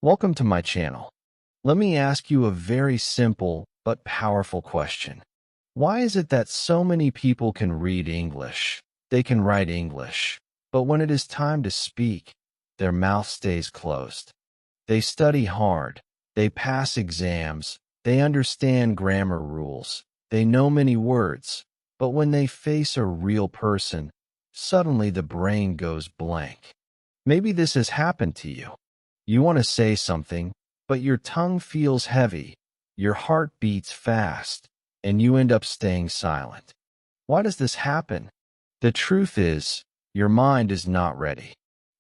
Welcome to my channel. Let me ask you a very simple but powerful question. Why is it that so many people can read English, they can write English, but when it is time to speak, their mouth stays closed? They study hard, they pass exams, they understand grammar rules, they know many words, but when they face a real person, suddenly the brain goes blank. Maybe this has happened to you. You want to say something, but your tongue feels heavy, your heart beats fast, and you end up staying silent. Why does this happen? The truth is, your mind is not ready.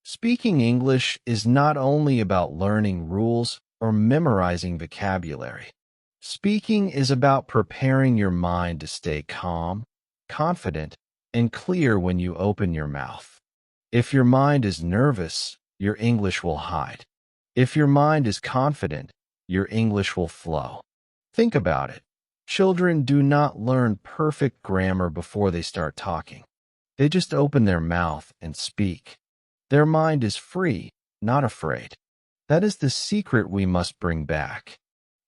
Speaking English is not only about learning rules or memorizing vocabulary. Speaking is about preparing your mind to stay calm, confident, and clear when you open your mouth. If your mind is nervous, your English will hide. If your mind is confident, your English will flow. Think about it. Children do not learn perfect grammar before they start talking. They just open their mouth and speak. Their mind is free, not afraid. That is the secret we must bring back.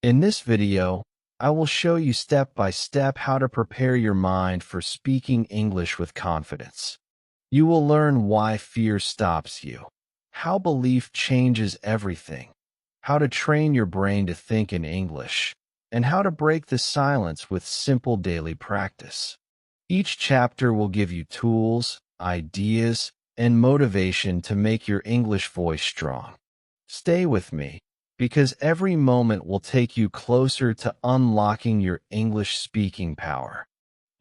In this video, I will show you step by step how to prepare your mind for speaking English with confidence. You will learn why fear stops you, how belief changes everything, how to train your brain to think in English, and how to break the silence with simple daily practice. Each chapter will give you tools, ideas, and motivation to make your English voice strong. Stay with me, because every moment will take you closer to unlocking your English speaking power.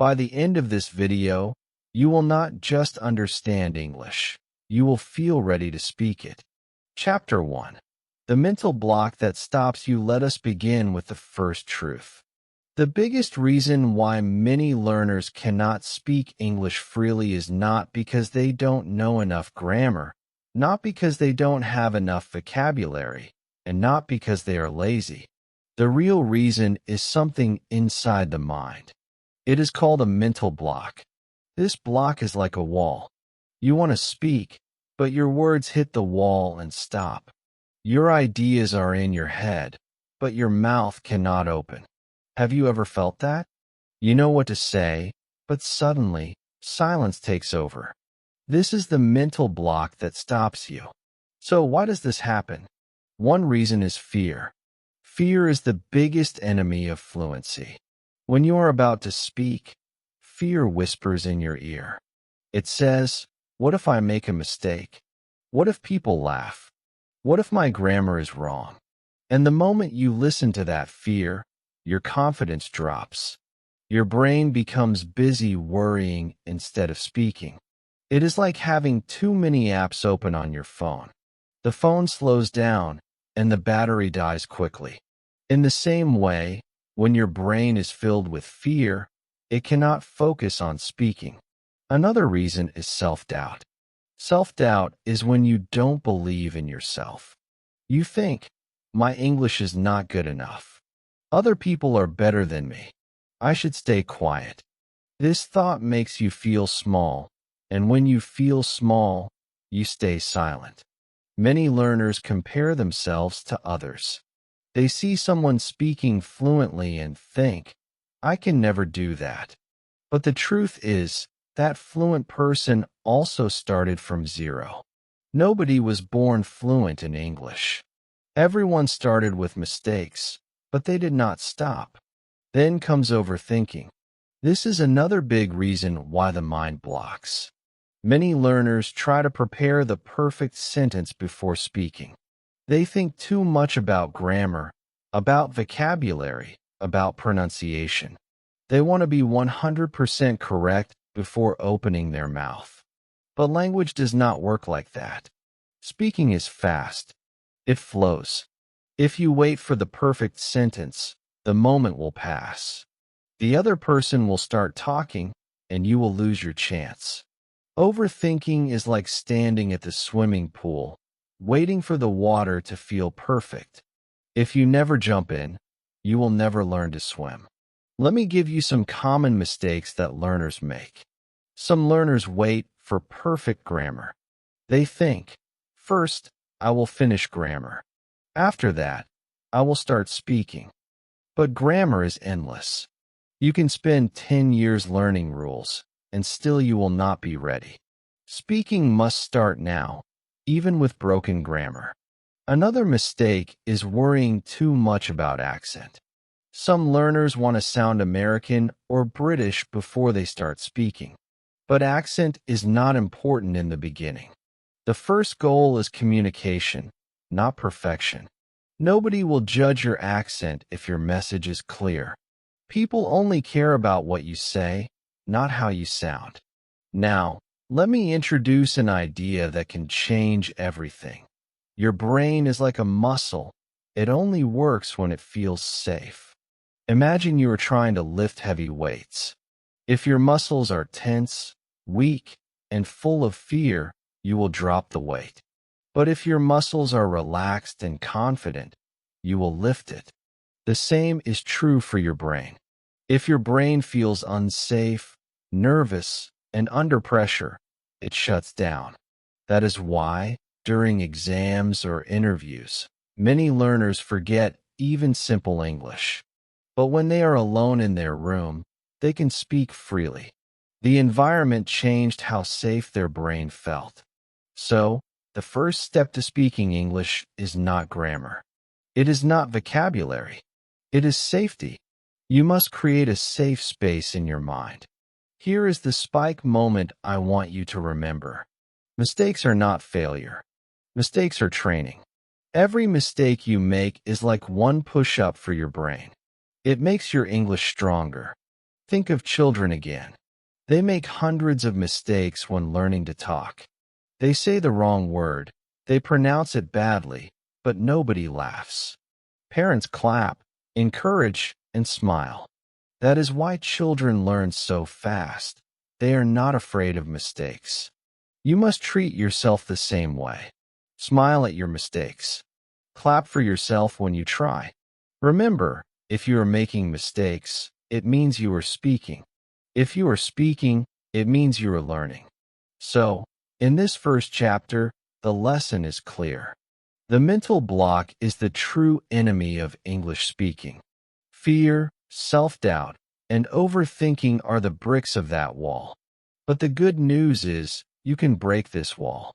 By the end of this video, you will not just understand English, you will feel ready to speak it. Chapter 1. The mental block that stops you. Let us begin with the first truth. The biggest reason why many learners cannot speak English freely is not because they don't know enough grammar, not because they don't have enough vocabulary, and not because they are lazy. The real reason is something inside the mind. It is called a mental block. This block is like a wall. You want to speak, but your words hit the wall and stop. Your ideas are in your head, but your mouth cannot open. Have you ever felt that? You know what to say, but suddenly, silence takes over. This is the mental block that stops you. So why does this happen? One reason is fear. Fear is the biggest enemy of fluency. When you are about to speak, fear whispers in your ear. It says, what if I make a mistake? What if people laugh? What if my grammar is wrong? And the moment you listen to that fear, your confidence drops. Your brain becomes busy worrying instead of speaking. It is like having too many apps open on your phone. The phone slows down, and the battery dies quickly. In the same way, when your brain is filled with fear, it cannot focus on speaking. Another reason is self-doubt. Self-doubt is when you don't believe in yourself. You think, my English is not good enough. Other people are better than me. I should stay quiet. This thought makes you feel small, and when you feel small, you stay silent. Many learners compare themselves to others. They see someone speaking fluently and think, I can never do that. But the truth is, that fluent person also started from zero. Nobody was born fluent in English. Everyone started with mistakes, but they did not stop. Then comes overthinking. This is another big reason why the mind blocks. Many learners try to prepare the perfect sentence before speaking. They think too much about grammar, about vocabulary, about pronunciation. They want to be 100% correct before opening their mouth. But language does not work like that. Speaking is fast. It flows. If you wait for the perfect sentence, the moment will pass. The other person will start talking, and you will lose your chance. Overthinking is like standing at the swimming pool, waiting for the water to feel perfect. If you never jump in, you will never learn to swim. Let me give you some common mistakes that learners make. Some learners wait for perfect grammar. They think, first, I will finish grammar. After that, I will start speaking. But grammar is endless. You can spend 10 years learning rules, and still you will not be ready. Speaking must start now, even with broken grammar. Another mistake is worrying too much about accent. Some learners want to sound American or British before they start speaking. But accent is not important in the beginning. The first goal is communication, not perfection. Nobody will judge your accent if your message is clear. People only care about what you say, not how you sound. Now, let me introduce an idea that can change everything. Your brain is like a muscle. It only works when it feels safe. Imagine you are trying to lift heavy weights. If your muscles are tense, weak, and full of fear, you will drop the weight. But if your muscles are relaxed and confident, you will lift it. The same is true for your brain. If your brain feels unsafe, nervous, and under pressure, it shuts down. That is why, during exams or interviews, many learners forget even simple English. But when they are alone in their room, they can speak freely. The environment changed how safe their brain felt. So, the first step to speaking English is not grammar. It is not vocabulary. It is safety. You must create a safe space in your mind. Here is the spike moment I want you to remember. Mistakes are not failure. Mistakes are training. Every mistake you make is like one push-up for your brain. It makes your English stronger. Think of children again. They make hundreds of mistakes when learning to talk. They say the wrong word. They pronounce it badly, but nobody laughs. Parents clap, encourage, and smile. That is why children learn so fast. They are not afraid of mistakes. You must treat yourself the same way. Smile at your mistakes. Clap for yourself when you try. Remember, if you are making mistakes, it means you are speaking. If you are speaking, it means you are learning. So, in this first chapter, the lesson is clear. The mental block is the true enemy of English speaking. Fear, self-doubt, and overthinking are the bricks of that wall. But the good news is, you can break this wall.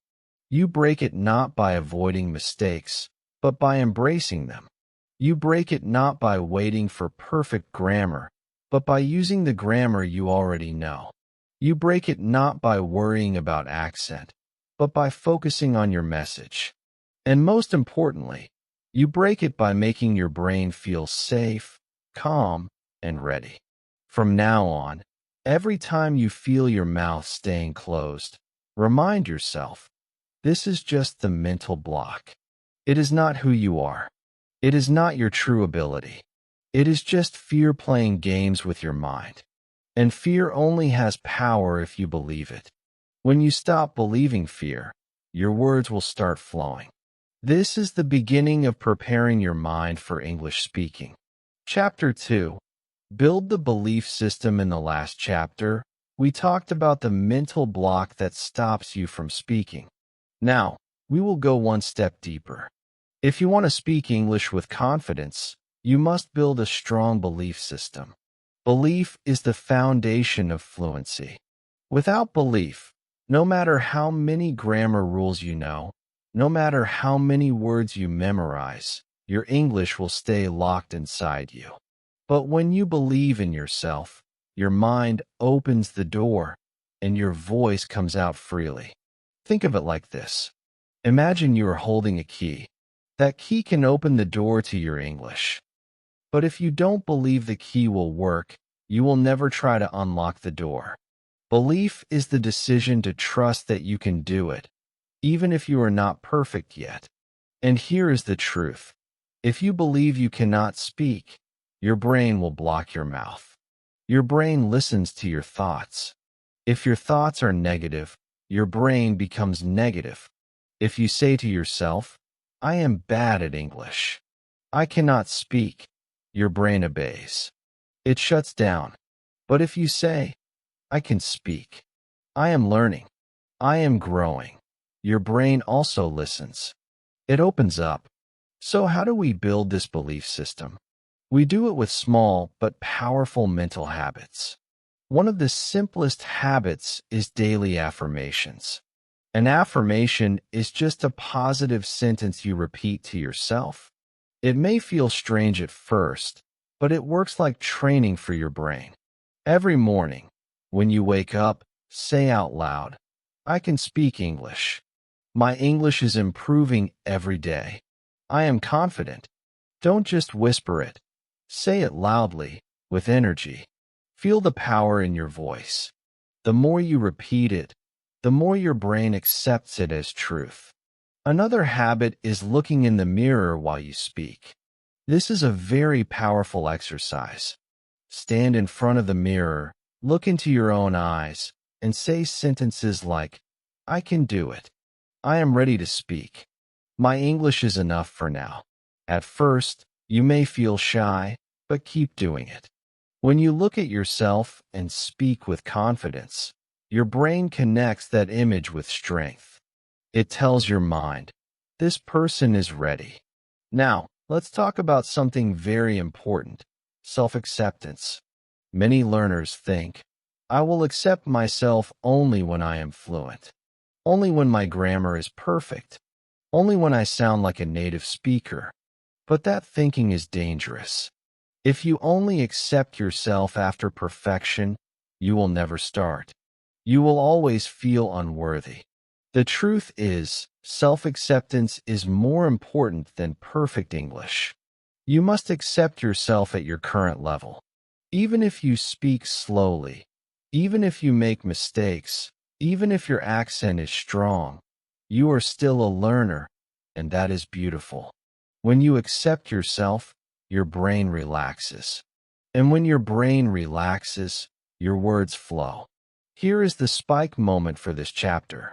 You break it not by avoiding mistakes, but by embracing them. You break it not by waiting for perfect grammar, but by using the grammar you already know. You break it not by worrying about accent, but by focusing on your message. And most importantly, you break it by making your brain feel safe, calm, and ready. From now on, every time you feel your mouth staying closed, remind yourself, this is just the mental block. It is not who you are. It is not your true ability. It is just fear playing games with your mind. And fear only has power if you believe it. When you stop believing fear, your words will start flowing. This is the beginning of preparing your mind for English speaking. Chapter 2. Build the belief system. In the last chapter, we talked about the mental block that stops you from speaking. Now, we will go one step deeper. If you want to speak English with confidence, you must build a strong belief system. Belief is the foundation of fluency. Without belief, no matter how many grammar rules you know, no matter how many words you memorize, your English will stay locked inside you. But when you believe in yourself, your mind opens the door, and your voice comes out freely. Think of it like this. Imagine you are holding a key. That key can open the door to your English. But if you don't believe the key will work, you will never try to unlock the door. Belief is the decision to trust that you can do it, even if you are not perfect yet. And here is the truth. If you believe you cannot speak, your brain will block your mouth. Your brain listens to your thoughts. If your thoughts are negative, your brain becomes negative. If you say to yourself, I am bad at English, I cannot speak, your brain obeys. It shuts down. But if you say, I can speak, I am learning, I am growing, your brain also listens. It opens up. So how do we build this belief system? We do it with small but powerful mental habits. One of the simplest habits is daily affirmations. An affirmation is just a positive sentence you repeat to yourself. It may feel strange at first, but it works like training for your brain. Every morning, when you wake up, say out loud, "I can speak English. My English is improving every day. I am confident." Don't just whisper it. Say it loudly, with energy. Feel the power in your voice. The more you repeat it, the more your brain accepts it as truth. Another habit is looking in the mirror while you speak. This is a very powerful exercise. Stand in front of the mirror, look into your own eyes, and say sentences like, "I can do it. I am ready to speak. My English is enough for now." At first, you may feel shy, but keep doing it. When you look at yourself and speak with confidence, your brain connects that image with strength. It tells your mind, "This person is ready." Now, let's talk about something very important, self-acceptance. Many learners think, "I will accept myself only when I am fluent, only when my grammar is perfect, only when I sound like a native speaker." But that thinking is dangerous. If you only accept yourself after perfection, you will never start. You will always feel unworthy. The truth is, self-acceptance is more important than perfect English. You must accept yourself at your current level. Even if you speak slowly, even if you make mistakes, even if your accent is strong, you are still a learner, and that is beautiful. When you accept yourself, your brain relaxes. And when your brain relaxes, your words flow. Here is the spike moment for this chapter.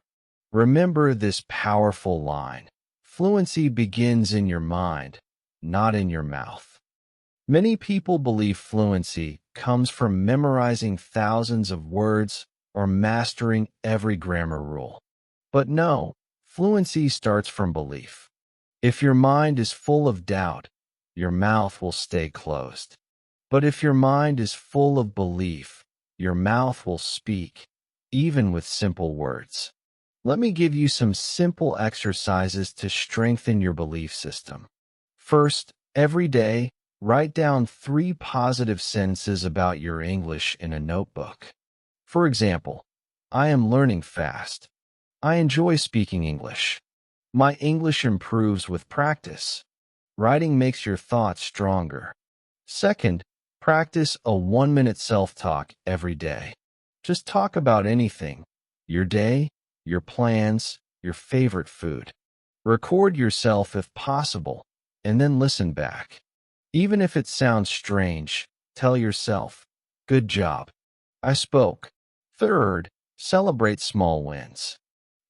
Remember this powerful line. Fluency begins in your mind, not in your mouth. Many people believe fluency comes from memorizing thousands of words or mastering every grammar rule. But no, fluency starts from belief. If your mind is full of doubt, your mouth will stay closed. But if your mind is full of belief, your mouth will speak, even with simple words. Let me give you some simple exercises to strengthen your belief system. First, every day, write down 3 positive sentences about your English in a notebook. For example, "I am learning fast. I enjoy speaking English. My English improves with practice." Writing makes your thoughts stronger. Second, practice a 1-minute self-talk every day. Just talk about anything, your day, your plans, your favorite food. Record yourself if possible, and then listen back. Even if it sounds strange, tell yourself, "Good job. I spoke." Third, celebrate small wins.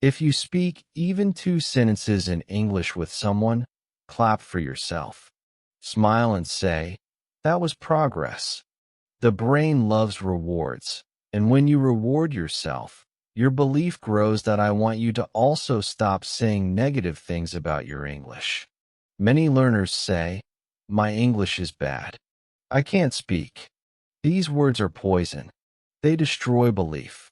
If you speak even 2 sentences in English with someone, clap for yourself. Smile and say, "That was progress." The brain loves rewards, and when you reward yourself, your belief grows that I want you to also stop saying negative things about your English. Many learners say, "My English is bad. I can't speak." These words are poison. They destroy belief.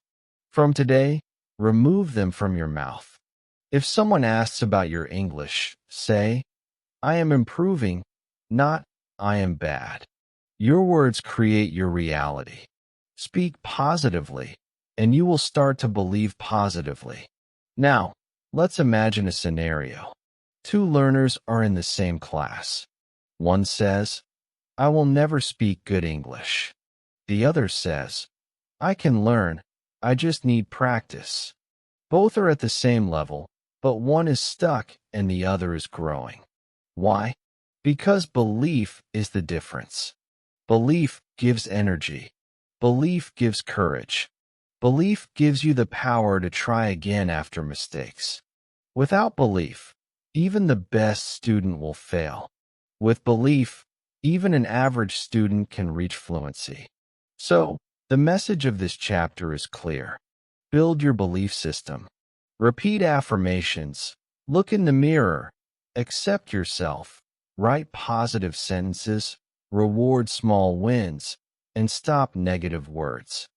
From today, remove them from your mouth. If someone asks about your English, say, "I am improving," not "I am bad." Your words create your reality. Speak positively, and you will start to believe positively. Now, let's imagine a scenario. 2 learners are in the same class. One says, "I will never speak good English." The other says, "I can learn. I just need practice." Both are at the same level, but one is stuck and the other is growing. Why? Because belief is the difference. Belief gives energy. Belief gives courage. Belief gives you the power to try again after mistakes. Without belief, even the best student will fail. With belief, even an average student can reach fluency. So, the message of this chapter is clear. Build your belief system. Repeat affirmations. Look in the mirror. accept yourself, write positive sentences, reward small wins, and stop negative words.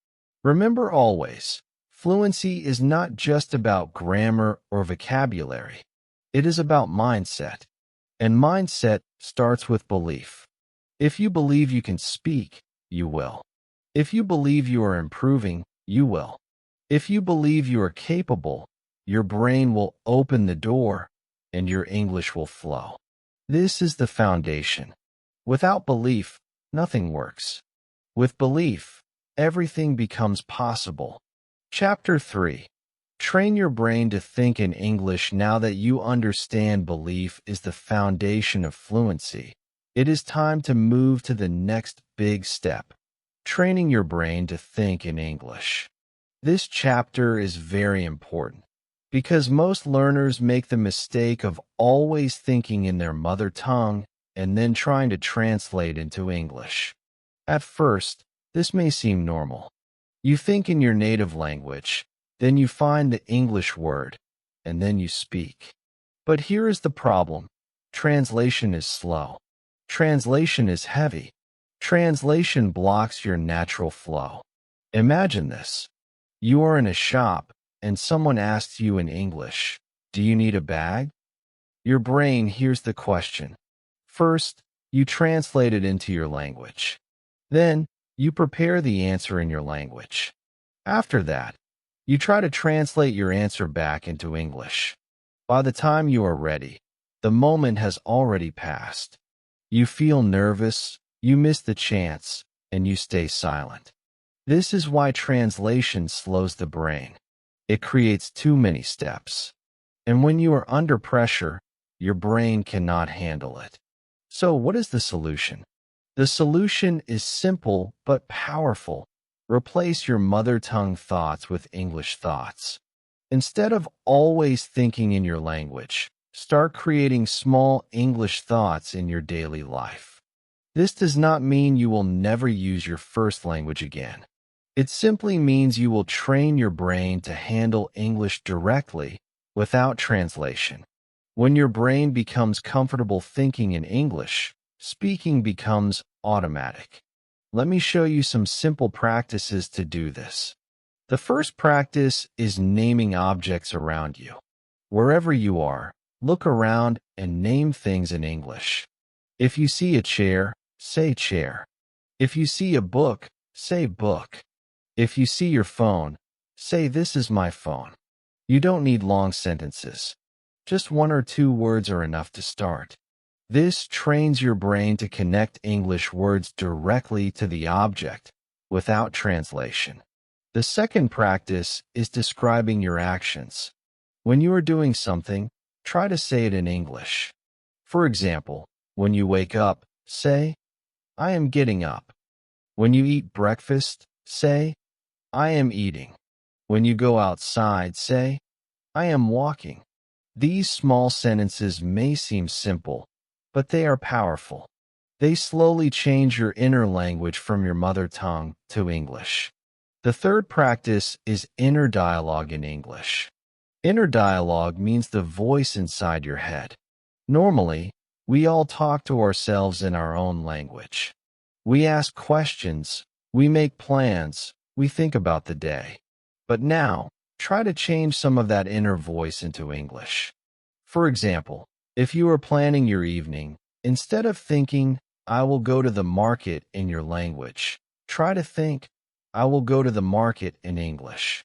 Remember always, fluency is not just about grammar or vocabulary. It is about mindset. And mindset starts with belief. If you believe you can speak, you will. If you believe you are improving, you will. If you believe you are capable, your brain will open the door and your English will flow. This is the foundation. Without belief, nothing works. With belief, everything becomes possible. Chapter 3. Train your brain to think in English. Now that you understand belief is the foundation of fluency, it is time to move to the next big step, training your brain to think in English. This chapter is very important because most learners make the mistake of always thinking in their mother tongue and then trying to translate into English. At first, this may seem normal. You think in your native language, then you find the English word, and then you speak. But here is the problem. Translation is slow. Translation is heavy. Translation blocks your natural flow. Imagine this. You are in a shop, and someone asks you in English, "Do you need a bag?" Your brain hears the question. First, you translate it into your language. Then, you prepare the answer in your language. After that, you try to translate your answer back into English. By the time you are ready, the moment has already passed. You feel nervous, you miss the chance, and you stay silent. This is why translation slows the brain. It creates too many steps. And when you are under pressure, your brain cannot handle it. So what is the solution? The solution is simple but powerful. Replace your mother tongue thoughts with English thoughts. Instead of always thinking in your language, start creating small English thoughts in your daily life. This does not mean you will never use your first language again. It simply means you will train your brain to handle English directly without translation. When your brain becomes comfortable thinking in English, speaking becomes automatic. Let me show you some simple practices to do this. The first practice is naming objects around you. Wherever you are, look around and name things in English. If you see a chair, say chair. If you see a book, say book. If you see your phone, say this is my phone. You don't need long sentences. Just 1 or 2 words are enough to start. This trains your brain to connect English words directly to the object without translation. The second practice is describing your actions. When you are doing something, try to say it in English. For example, when you wake up, say, "I am getting up." When you eat breakfast, say, "I am eating." When you go outside, say, "I am walking." These small sentences may seem simple, but they are powerful. They slowly change your inner language from your mother tongue to English. The third practice is inner dialogue in English. Inner dialogue means the voice inside your head. Normally, we all talk to ourselves in our own language. We ask questions, we make plans, we think about the day. But now, try to change some of that inner voice into English. For example, if you are planning your evening, instead of thinking, "I will go to the market" in your language, try to think, "I will go to the market" in English.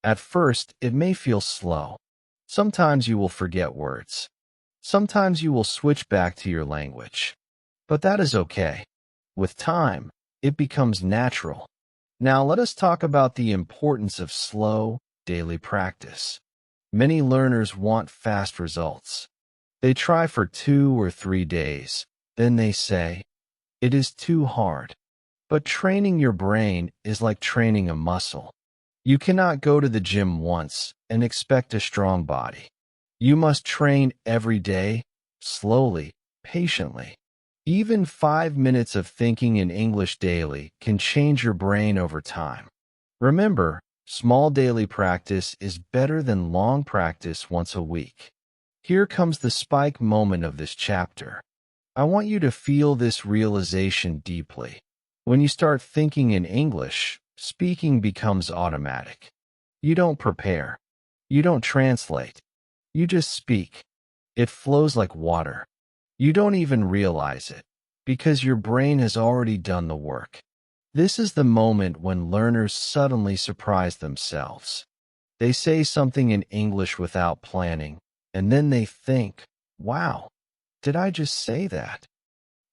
At first, it may feel slow. Sometimes you will forget words. Sometimes you will switch back to your language. But that is okay. With time, it becomes natural. Now let us talk about the importance of slow, daily practice. Many learners want fast results. They try for 2 or 3 days, then they say, "It is too hard." But training your brain is like training a muscle. You cannot go to the gym once and expect a strong body. You must train every day, slowly, patiently. Even 5 minutes of thinking in English daily can change your brain over time. Remember, small daily practice is better than long practice once a week. Here comes the spike moment of this chapter. I want you to feel this realization deeply. When you start thinking in English, speaking becomes automatic. You don't prepare. You don't translate. You just speak. It flows like water. You don't even realize it, because your brain has already done the work. This is the moment when learners suddenly surprise themselves. They say something in English without planning, and then they think, wow, did I just say that?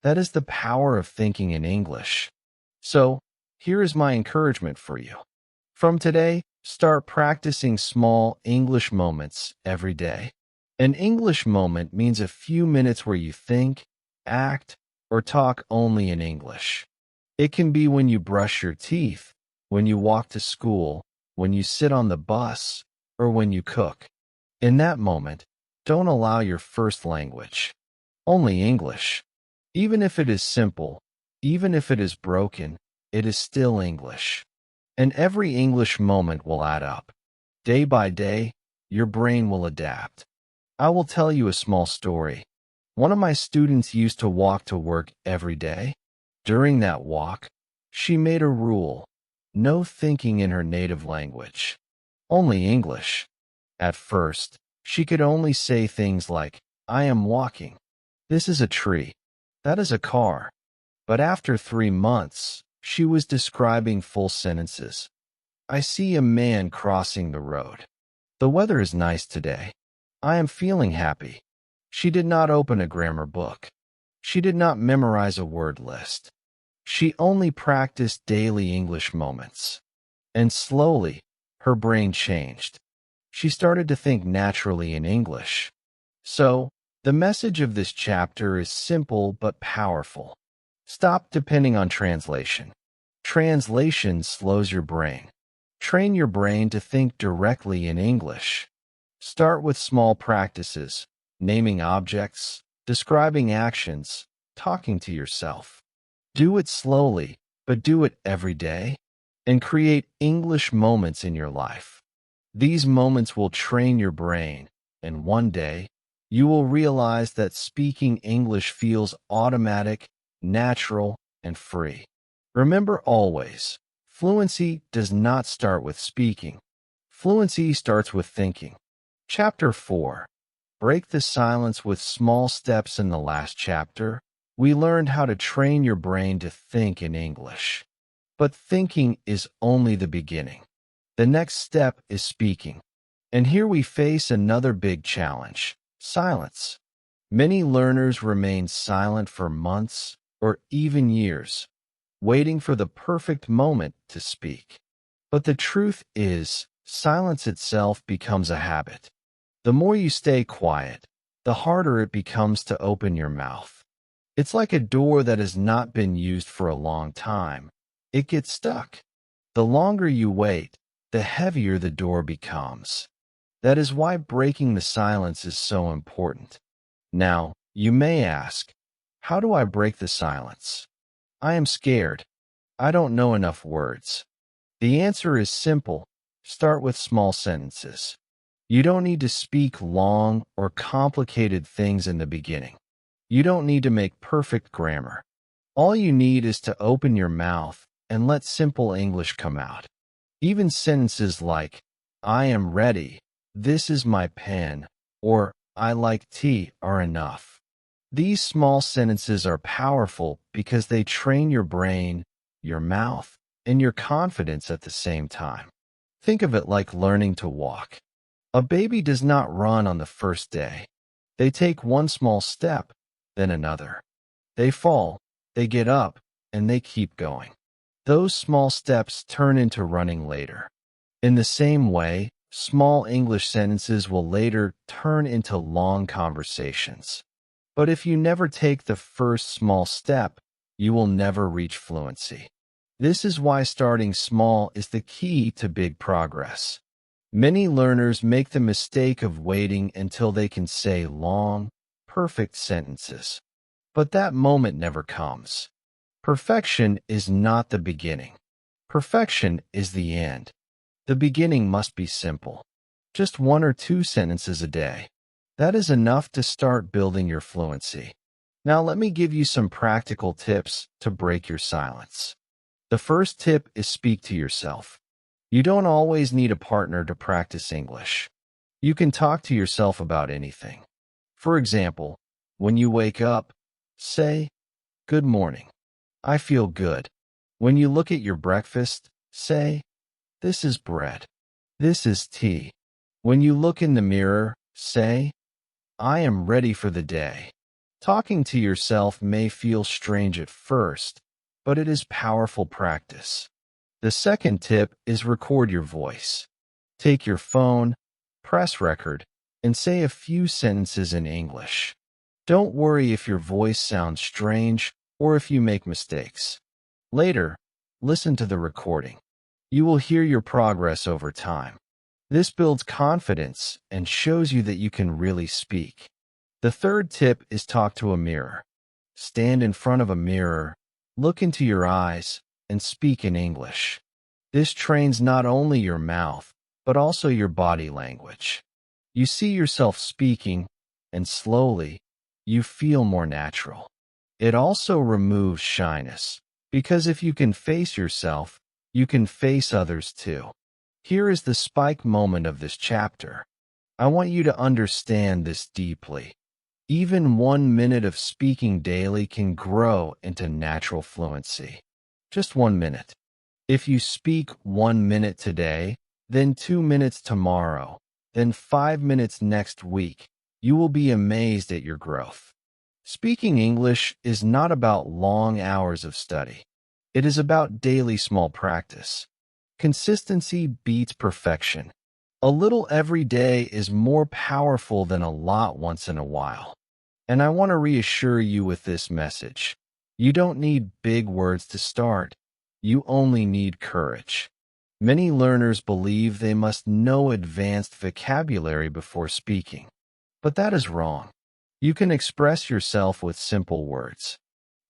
That is the power of thinking in English. So, here is my encouragement for you. From today, start practicing small English moments every day. An English moment means a few minutes where you think, act, or talk only in English. It can be when you brush your teeth, when you walk to school, when you sit on the bus, or when you cook. In that moment, don't allow your first language. Only English. Even if it is simple, even if it is broken, it is still English. And every English moment will add up. Day by day, your brain will adapt. I will tell you a small story. One of my students used to walk to work every day. During that walk, she made a rule: no thinking in her native language. Only English. At first, she could only say things like, I am walking. This is a tree. That is a car. But after 3 months, she was describing full sentences. I see a man crossing the road. The weather is nice today. I am feeling happy. She did not open a grammar book. She did not memorize a word list. She only practiced daily English moments. And slowly, her brain changed. She started to think naturally in English. So, the message of this chapter is simple but powerful. Stop depending on translation. Translation slows your brain. Train your brain to think directly in English. Start with small practices, naming objects, describing actions, talking to yourself. Do it slowly, but do it every day, and create English moments in your life. These moments will train your brain, and one day, you will realize that speaking English feels automatic, natural, and free. Remember always, fluency does not start with speaking. Fluency starts with thinking. Chapter 4. Break the silence with small steps. In the last chapter, we learned how to train your brain to think in English. But thinking is only the beginning. The next step is speaking. And here we face another big challenge: silence. Many learners remain silent for months or even years, waiting for the perfect moment to speak. But the truth is, silence itself becomes a habit. The more you stay quiet, the harder it becomes to open your mouth. It's like a door that has not been used for a long time. It gets stuck. The longer you wait, the heavier the door becomes. That is why breaking the silence is so important. Now, you may ask, how do I break the silence? I am scared. I don't know enough words. The answer is simple. Start with small sentences. You don't need to speak long or complicated things in the beginning. You don't need to make perfect grammar. All you need is to open your mouth and let simple English come out. Even sentences like, I am ready, this is my pen, or I like tea are enough. These small sentences are powerful because they train your brain, your mouth, and your confidence at the same time. Think of it like learning to walk. A baby does not run on the first day. They take one small step, then another. They fall, they get up, and they keep going. Those small steps turn into running later. In the same way, small English sentences will later turn into long conversations. But if you never take the first small step, you will never reach fluency. This is why starting small is the key to big progress. Many learners make the mistake of waiting until they can say long, perfect sentences. But that moment never comes. Perfection is not the beginning. Perfection is the end. The beginning must be simple. Just 1 or 2 sentences a day. That is enough to start building your fluency. Now let me give you some practical tips to break your silence. The first tip is speak to yourself. You don't always need a partner to practice English. You can talk to yourself about anything. For example, when you wake up, say, "Good morning. I feel good." When you look at your breakfast, say, "This is bread. This is tea." When you look in the mirror, say, "I am ready for the day." Talking to yourself may feel strange at first, but it is powerful practice. The second tip is record your voice. Take your phone, press record, and say a few sentences in English. Don't worry if your voice sounds strange or if you make mistakes. Later, listen to the recording. You will hear your progress over time. This builds confidence and shows you that you can really speak. The third tip is talk to a mirror. Stand in front of a mirror, look into your eyes, and speak in English. This trains not only your mouth, but also your body language. You see yourself speaking, and slowly, you feel more natural. It also removes shyness, because if you can face yourself, you can face others too. Here is the spike moment of this chapter. I want you to understand this deeply. Even 1 minute of speaking daily can grow into natural fluency. Just 1 minute. If you speak 1 minute today, then 2 minutes tomorrow, then 5 minutes next week, you will be amazed at your growth. Speaking English is not about long hours of study. It is about daily small practice. Consistency beats perfection. A little every day is more powerful than a lot once in a while. And I want to reassure you with this message. You don't need big words to start. You only need courage. Many learners believe they must know advanced vocabulary before speaking. But that is wrong. You can express yourself with simple words.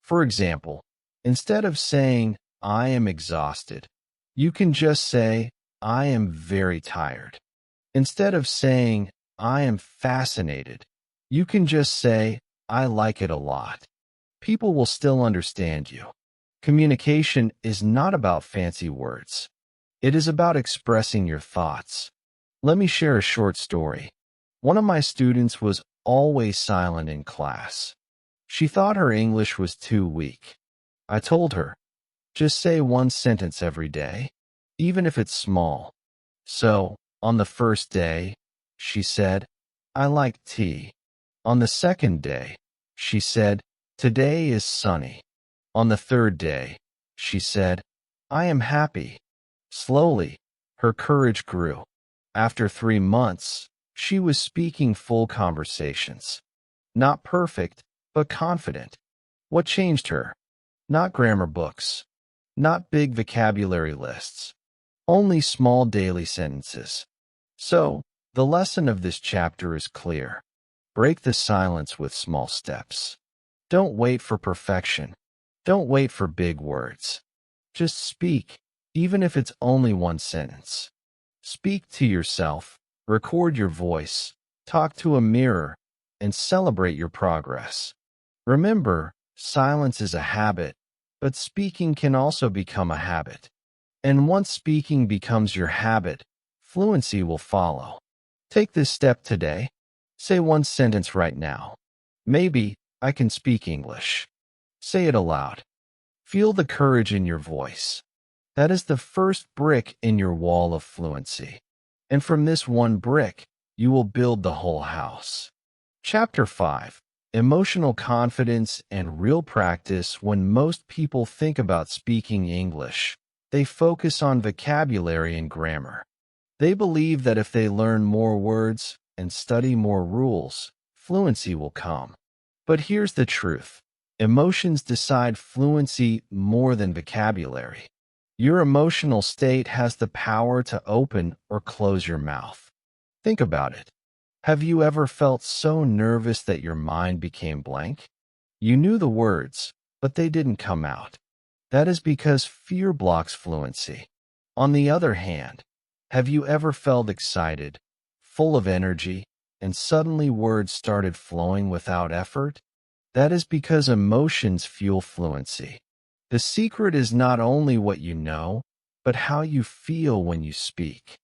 For example, instead of saying, "I am exhausted," you can just say, "I am very tired." Instead of saying, "I am fascinated," you can just say, "I like it a lot." People will still understand you. Communication is not about fancy words. It is about expressing your thoughts. Let me share a short story. One of my students was always silent in class. She thought her English was too weak. I told her, just say one sentence every day, even if it's small. So, on the first day, she said, "I like tea." On the second day, she said, "Today is sunny." On the third day, she said, "I am happy." Slowly, her courage grew. After 3 months, she was speaking full conversations. Not perfect, but confident. What changed her? Not grammar books. Not big vocabulary lists. Only small daily sentences. So, the lesson of this chapter is clear. Break the silence with small steps. Don't wait for perfection. Don't wait for big words. Just speak, even if it's only one sentence. Speak to yourself, record your voice, talk to a mirror, and celebrate your progress. Remember, silence is a habit, but speaking can also become a habit. And once speaking becomes your habit, fluency will follow. Take this step today. Say one sentence right now. Maybe, "I can speak English." Say it aloud. Feel the courage in your voice. That is the first brick in your wall of fluency. And from this one brick, you will build the whole house. Chapter 5. Emotional confidence and real practice. When most people think about speaking English, they focus on vocabulary and grammar. They believe that if they learn more words and study more rules, fluency will come. But here's the truth. Emotions decide fluency more than vocabulary. Your emotional state has the power to open or close your mouth. Think about it. Have you ever felt so nervous that your mind became blank? You knew the words, but they didn't come out. That is because fear blocks fluency. On the other hand, have you ever felt excited, full of energy, and suddenly words started flowing without effort? That is because emotions fuel fluency. The secret is not only what you know, but how you feel when you speak.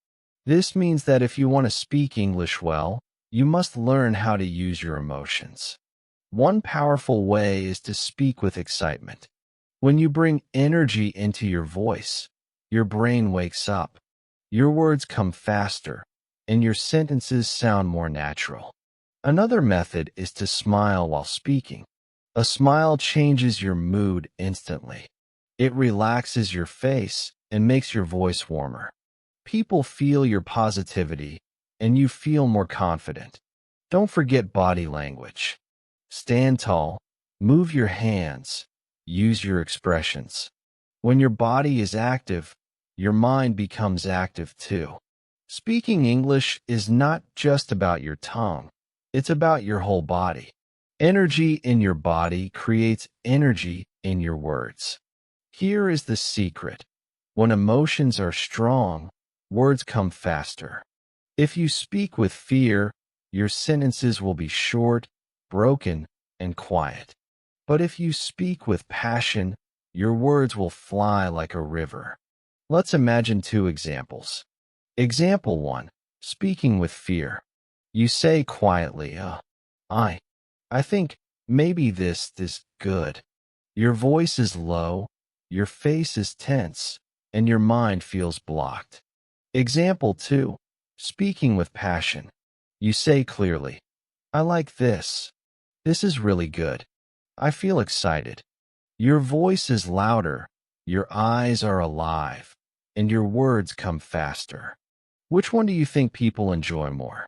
This means that if you want to speak English well, you must learn how to use your emotions. One powerful way is to speak with excitement. When you bring energy into your voice, your brain wakes up, your words come faster, and your sentences sound more natural. Another method is to smile while speaking. A smile changes your mood instantly. It relaxes your face and makes your voice warmer. People feel your positivity, and you feel more confident. Don't forget body language. Stand tall, move your hands, use your expressions. When your body is active, your mind becomes active too. Speaking English is not just about your tongue, it's about your whole body. Energy in your body creates energy in your words. Here is the secret. When emotions are strong, words come faster. If you speak with fear, your sentences will be short, broken, and quiet. But if you speak with passion, your words will fly like a river. Let's imagine two examples. Example 1. Speaking with fear. You say quietly, I, I think maybe this is good. Your voice is low, your face is tense, and your mind feels blocked. Example 2. Speaking with passion. You say clearly, I like this. This is really good. I feel excited. Your voice is louder, your eyes are alive, and your words come faster. Which one do you think people enjoy more?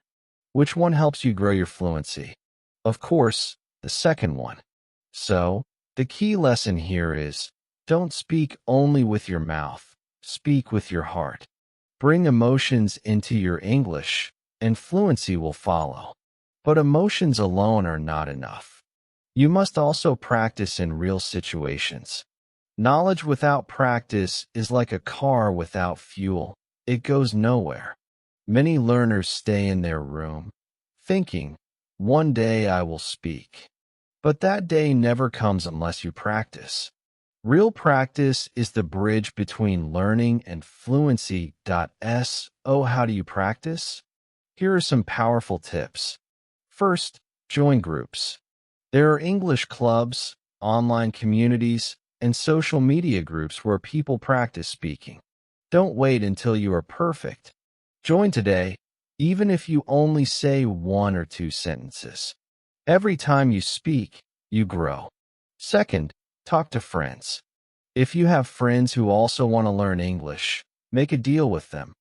Which one helps you grow your fluency? Of course, the second one. So, the key lesson here is, don't speak only with your mouth, speak with your heart. Bring emotions into your English, and fluency will follow. But emotions alone are not enough. You must also practice in real situations. Knowledge without practice is like a car without fuel. It goes nowhere. Many learners stay in their room, thinking, one day I will speak. But that day never comes unless you practice. Real practice is the bridge between learning and fluency. How do you practice? Here are some powerful tips. First, join groups. There are English clubs, online communities, and social media groups where people practice speaking. Don't wait until you are perfect. Join today, even if you only say 1 or 2 sentences. Every time you speak, you grow. Second, talk to friends. If you have friends who also want to learn English, make a deal with them.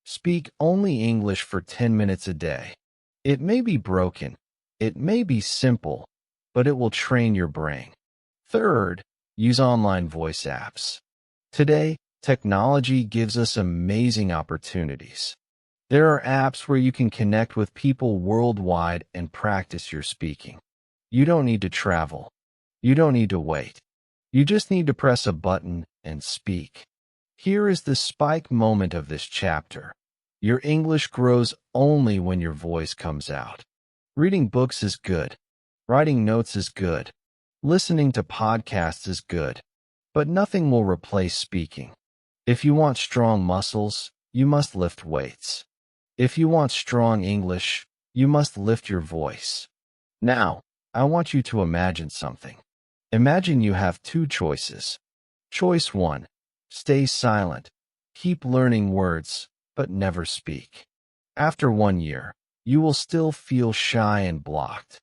Speak only English for 10 minutes a day. It may be broken, it may be simple, but it will train your brain. Third, use online voice apps. Today, technology gives us amazing opportunities. There are apps where you can connect with people worldwide and practice your speaking. You don't need to travel. You don't need to wait. You just need to press a button and speak. Here is the spike moment of this chapter. Your English grows only when your voice comes out. Reading books is good. Writing notes is good. Listening to podcasts is good. But nothing will replace speaking. If you want strong muscles, you must lift weights. If you want strong English, you must lift your voice. Now, I want you to imagine something. Imagine you have 2 choices. Choice 1. Stay silent. Keep learning words, but never speak. After 1 year, you will still feel shy and blocked.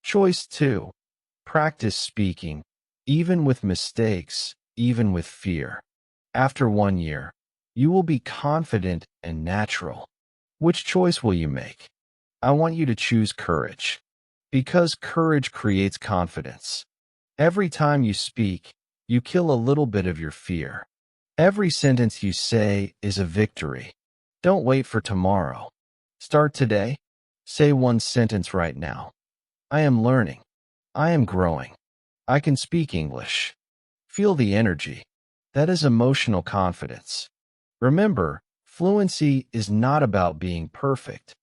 Choice 2. Practice speaking, even with mistakes, even with fear. After 1 year, you will be confident and natural. Which choice will you make? I want you to choose courage. Because courage creates confidence. Every time you speak, you kill a little bit of your fear. Every sentence you say is a victory. Don't wait for tomorrow. Start today. Say 1 sentence right now. I am learning. I am growing. I can speak English. Feel the energy. That is emotional confidence. Remember, fluency is not about being perfect.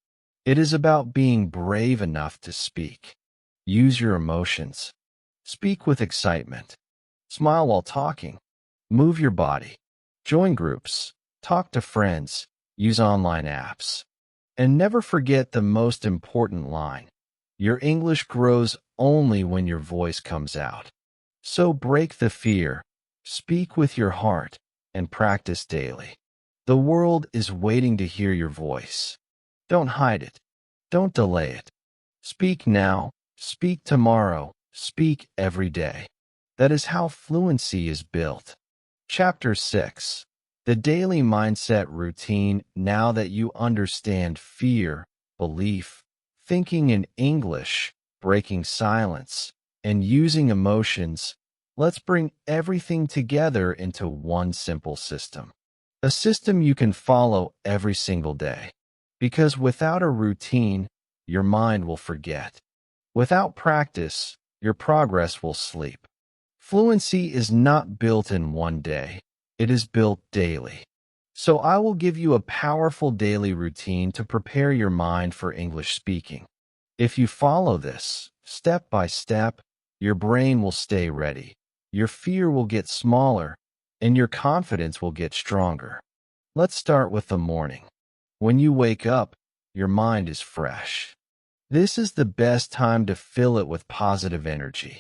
It is about being brave enough to speak. Use your emotions. Speak with excitement. Smile while talking. Move your body. Join groups. Talk to friends. Use online apps. And never forget the most important line. Your English grows only when your voice comes out. So break the fear, speak with your heart, and practice daily. The world is waiting to hear your voice. Don't hide it. Don't delay it. Speak now, speak tomorrow, speak every day. That is how fluency is built. Chapter 6. The Daily Mindset Routine. Now that you understand fear, belief, thinking in English, breaking silence, and using emotions, let's bring everything together into one simple system. A system you can follow every single day. Because without a routine, your mind will forget. Without practice, your progress will sleep. Fluency is not built in one day. It is built daily. So I will give you a powerful daily routine to prepare your mind for English speaking. If you follow this, step by step, your brain will stay ready, your fear will get smaller, and your confidence will get stronger. Let's start with the morning. When you wake up, your mind is fresh. This is the best time to fill it with positive energy.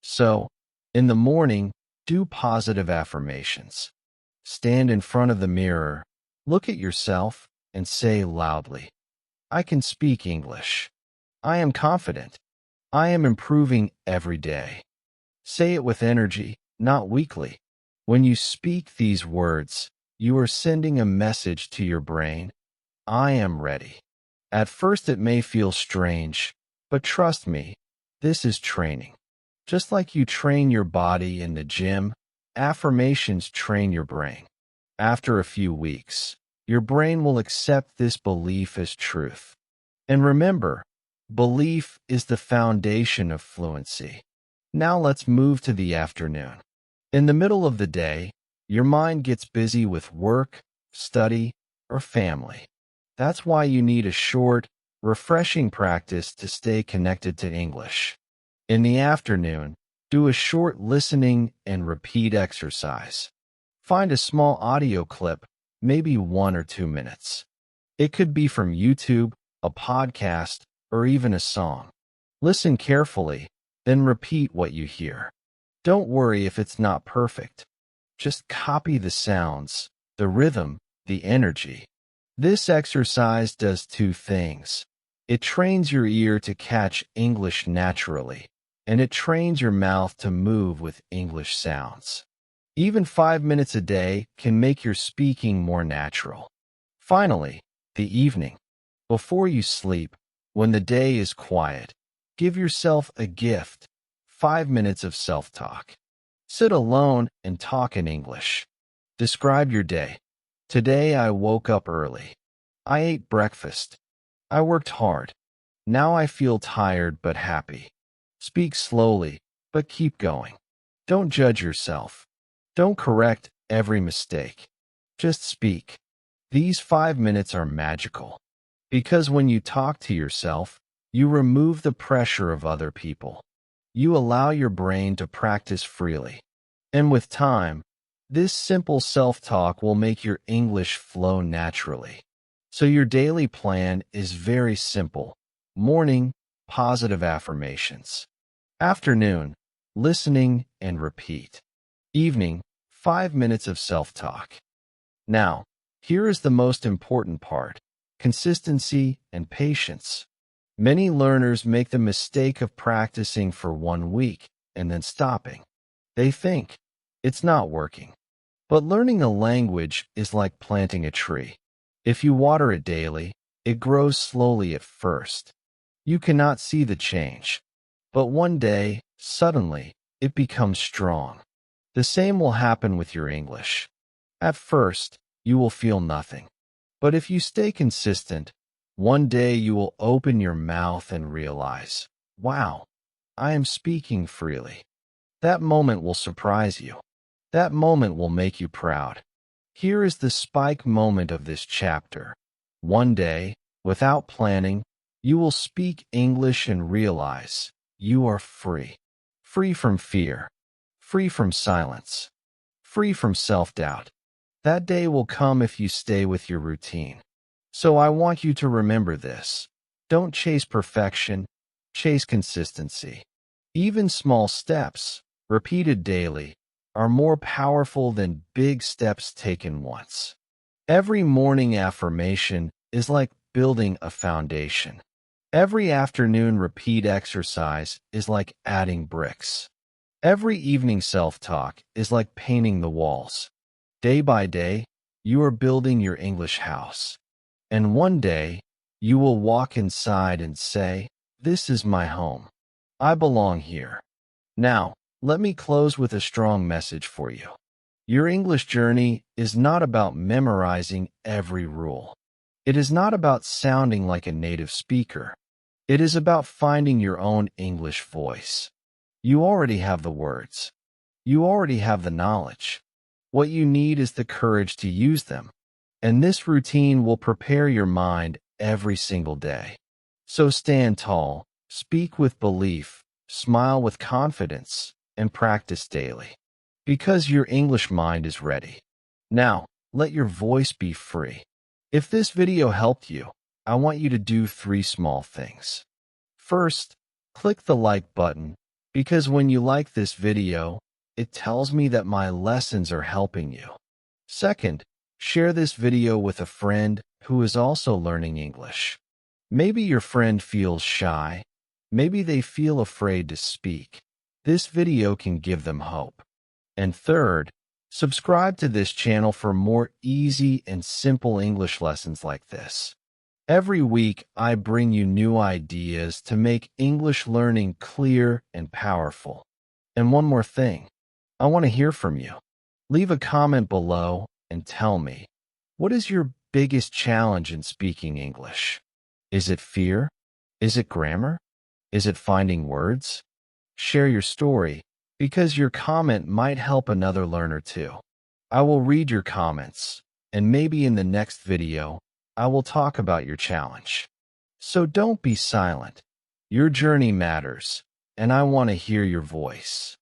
So, in the morning, do positive affirmations. Stand in front of the mirror, look at yourself, and say loudly, I can speak English. I am confident. I am improving every day. Say it with energy, not weakly. When you speak these words, you are sending a message to your brain. I am ready. At first it may feel strange, but trust me, this is training. Just like you train your body in the gym, affirmations train your brain. After a few weeks, your brain will accept this belief as truth. And remember, belief is the foundation of fluency. Now let's move to the afternoon. In the middle of the day, your mind gets busy with work, study, or family. That's why you need a short, refreshing practice to stay connected to English. In the afternoon, do a short listening and repeat exercise. Find a small audio clip, maybe 1 or 2 minutes. It could be from YouTube, a podcast, or even a song. Listen carefully, then repeat what you hear. Don't worry if it's not perfect. Just copy the sounds, the rhythm, the energy. This exercise does two things. It trains your ear to catch English naturally, and it trains your mouth to move with English sounds. Even 5 minutes a day can make your speaking more natural. Finally, the evening. Before you sleep, when the day is quiet, give yourself a gift. 5 minutes of self-talk. Sit alone and talk in English. Describe your day. Today I woke up early. I ate breakfast. I worked hard. Now I feel tired but happy. Speak slowly, but keep going. Don't judge yourself. Don't correct every mistake. Just speak. These 5 minutes are magical. Because when you talk to yourself, you remove the pressure of other people. You allow your brain to practice freely. And with time, this simple self-talk will make your English flow naturally. So your daily plan is very simple. Morning, positive affirmations. Afternoon, listening and repeat. Evening, 5 minutes of self-talk. Now, here is the most important part: consistency and patience. Many learners make the mistake of practicing for 1 week and then stopping. They think, it's not working. But learning a language is like planting a tree. If you water it daily, it grows slowly at first. You cannot see the change. But one day, suddenly, it becomes strong. The same will happen with your English. At first, you will feel nothing. But if you stay consistent, one day you will open your mouth and realize, wow, I am speaking freely. That moment will surprise you. That moment will make you proud. Here is the spike moment of this chapter. One day, Without planning, you will speak English and realize you are free. Free from fear. Free from silence. Free from self-doubt. That day will come if you stay with your routine. So I want you to remember this. Don't chase perfection, chase consistency. Even small steps, repeated daily, are more powerful than big steps taken once. Every morning affirmation is like building a foundation. Every afternoon repeat exercise is like adding bricks. Every evening self-talk is like painting the walls. Day by day, you are building your English house. And one day, you will walk inside and say, "This is my home. I belong here." Now, let me close with a strong message for you. Your English journey is not about memorizing every rule. It is not about sounding like a native speaker. It is about finding your own English voice. You already have the words. You already have the knowledge. What you need is the courage to use them. And this routine will prepare your mind every single day. So stand tall, speak with belief, smile with confidence, and practice daily. Because your English mind is ready. Now, let your voice be free. If this video helped you, I want you to do 3 small things. First, click the like button, because when you like this video, it tells me that my lessons are helping you. Second, share this video with a friend who is also learning English. Maybe your friend feels shy. Maybe they feel afraid to speak. This video can give them hope. And third, subscribe to this channel for more easy and simple English lessons like this. Every week, I bring you new ideas to make English learning clear and powerful. And one more thing, I want to hear from you. Leave a comment below and tell me, what is your biggest challenge in speaking English? Is it fear? Is it grammar? Is it finding words? Share your story, because your comment might help another learner too. I will read your comments, and maybe in the next video, I will talk about your challenge. So don't be silent. Your journey matters, and I want to hear your voice.